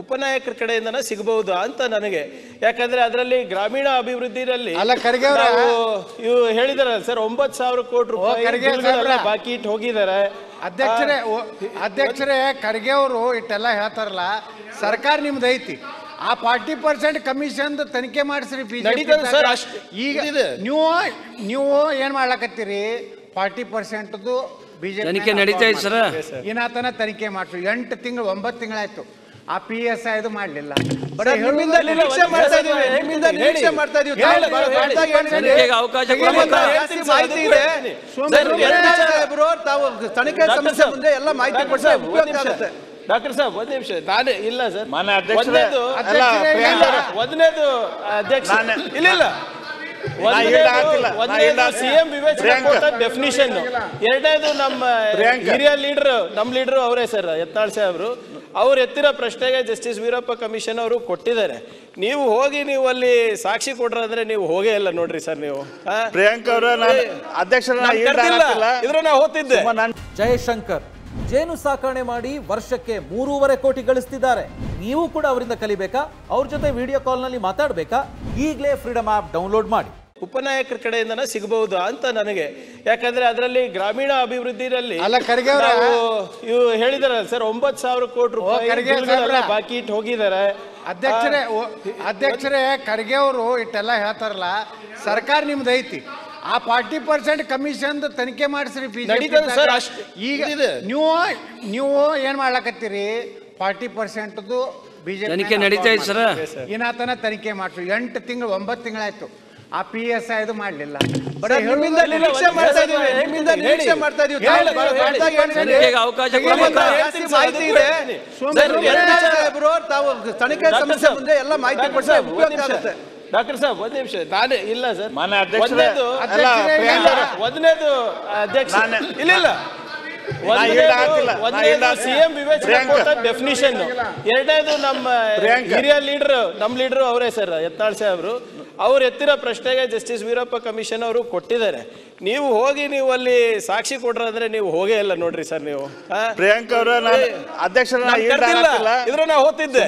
ಉಪನಾಯಕರ ಕಡೆಯಿಂದನ ಸಿಗಬಹುದು ಅಂತ ನನಗೆ. ಯಾಕಂದ್ರೆ ಅದರಲ್ಲಿ ಗ್ರಾಮೀಣ ಅಭಿವೃದ್ಧಿಯಲ್ಲಿ ಇವು ಹೇಳಿದಾರಲ್ಲ ಸರ್, 9,000 ಕೋಟಿ ರೂಪಾಯಿ ಬಾಕಿ ಇಟ್ಟು ಹೋಗಿದ್ದಾರೆ. ಅಧ್ಯಕ್ಷರೇ ಖರ್ಗೆ ಅವರು ಇಟ್ಟೆಲ್ಲ ಹೇಳ್ತಾರಲ್ಲ, ಸರ್ಕಾರ ನಿಮ್ದು ಐತಿ, ಆ 40% ಕಮಿಷನ್ ತನಿಖೆ ಮಾಡಿಸ್ರಿ. ಈಗ ನೀವು ಏನ್ ಮಾಡ್ಲಕತ್ತೀರಿ? 40% ಬಿಜೆಪಿ ತನಿಖೆ ನಡೀತಾ ಇದೆ ಸರ್. ಇನ್ನಾತನ ತನಿಖೆ ಮಾಡ್ರಿ. 8 ತಿಂಗಳು 9 ತಿಂಗಳಾಯ್ತು. ಆ PSI ಇದು ಮಾಡ್ಲಿಲ್ಲ. ಡಾಕ್ಟರ್ ಸಾಹೇಬ್ ಒಂದ್ ನಿಮಿಷ, ನಾನು ಇಲ್ಲ ಸರ್, ಸಿಎಂ ವಿವೇಚನೆ ಡೆಫಿನಿಷನ್. ಎರಡನೇದು ನಮ್ಮ ಹಿರಿಯ ಲೀಡರ್ ಅವರೇ ಸರ್, ಯತ್ನಾಳ್ ಸಾಹೇಬ್ರು. ಅವ್ರು ಎತ್ತಿರೋ ಪ್ರಶ್ನೆಗೆ ಜಸ್ಟಿಸ್ ವೀರಪ್ಪ ಕಮಿಷನ್ ಅವರು ಕೊಟ್ಟಿದ್ದಾರೆ. ನೀವು ಹೋಗಿ ನೀವು ಅಲ್ಲಿ ಸಾಕ್ಷಿ ಕೊಡ್ರಂದ್ರೆ ನೀವು ಹೋಗೇ ಇಲ್ಲ ನೋಡ್ರಿ ಸರ್. ನೀವು ಪ್ರಿಯಾಂಕ್ ಅವರ ಇದ್ರ ನಾ ಹೋಗ್ತಿದ್ದೆ. ಜಯಶಂಕರ್ ಜೇನು ಸಾಕಣೆ ಮಾಡಿ ವರ್ಷಕ್ಕೆ 3.5 ಕೋಟಿ ಗಳಿಸ್ತಿದ್ದಾರೆ. ನೀವು ಕೂಡ ಅವರಿಂದ ಕಲಿಬೇಕಾ? ಅವ್ರ ಜೊತೆ ವಿಡಿಯೋ ಕಾಲ್ ನಲ್ಲಿ ಮಾತಾಡಬೇಕಾ? ಈಗಲೇ ಫ್ರೀಡಮ್ ಆಪ್ ಡೌನ್ಲೋಡ್ ಮಾಡಿ. ಉಪನಾಯಕರ ಕಡೆಯಿಂದನ ಸಿಗಬಹುದು ಅಂತ ನನಗೆ. ಯಾಕಂದ್ರೆ ಅದರಲ್ಲಿ ಗ್ರಾಮೀಣ ಅಭಿವೃದ್ಧಿಯಲ್ಲಿ ಇವು ಹೇಳಿದಾರಲ್ಲ ಸರ್, 9,000 ಕೋಟಿ ರೂಪಾಯಿ ಬಾಕಿ ಇಟ್ಟು ಹೋಗಿದ್ದಾರೆ. ಅಧ್ಯಕ್ಷರೇ ಖರ್ಗೆ ಅವರು ಇಟ್ಟೆಲ್ಲ ಹೇಳ್ತಾರಲ್ಲ, ಸರ್ಕಾರ ನಿಮ್ದು ಐತಿ, ಆ 40% ಕಮಿಷನ್ ತನಿಖೆ ಮಾಡಿಸ್ರಿ. ಈಗ ನೀವು ಏನ್ ಮಾಡ್ಲಕತ್ತೀರಿ? 40% ಬಿಜೆಪಿ ತನಿಖೆ ನಡೀತಾ ಇದೆ ಸರ್. ಇನ್ನಾತನ ತನಿಖೆ ಮಾಡ್ರಿ. 8 ತಿಂಗಳು 9 ತಿಂಗಳಾಯ್ತು. ಆ PSI ಇದು ಮಾಡ್ಲಿಲ್ಲ. ಡಾಕ್ಟರ್ ಸಾಹೇಬ್ ಒಂದ್ ನಿಮಿಷ, ನಾನು ಇಲ್ಲ ಸರ್, ಒಂದನೇದು ಅಧ್ಯಕ್ಷ ಇಲ್ಲ ಸಿಎಂ ವಿವೇಚನೆ ಡೆಫಿನಿಷನ್. ಎರಡನೇದು ನಮ್ಮ ಹಿರಿಯ ಲೀಡರ್ ಅವರೇ ಸರ್, ಯತ್ನಾಳ್ ಸಾಹೇಬ್ರು. ಅವ್ರು ಎತ್ತಿರೋ ಪ್ರಶ್ನೆಗೆ ಜಸ್ಟಿಸ್ ವೀರಪ್ಪ ಕಮಿಷನ್ ಅವರು ಕೊಟ್ಟಿದ್ದಾರೆ. ನೀವು ಹೋಗಿ ನೀವು ಅಲ್ಲಿ ಸಾಕ್ಷಿ ಕೊಡ್ರಂದ್ರೆ ನೀವು ಹೋಗೇ ಇಲ್ಲ ನೋಡ್ರಿ ಸರ್. ನೀವು ಪ್ರಿಯಾಂಕ್ ಅವರ ಇದ್ರ ನಾ ಹೋಗ್ತಿದ್ದೆ.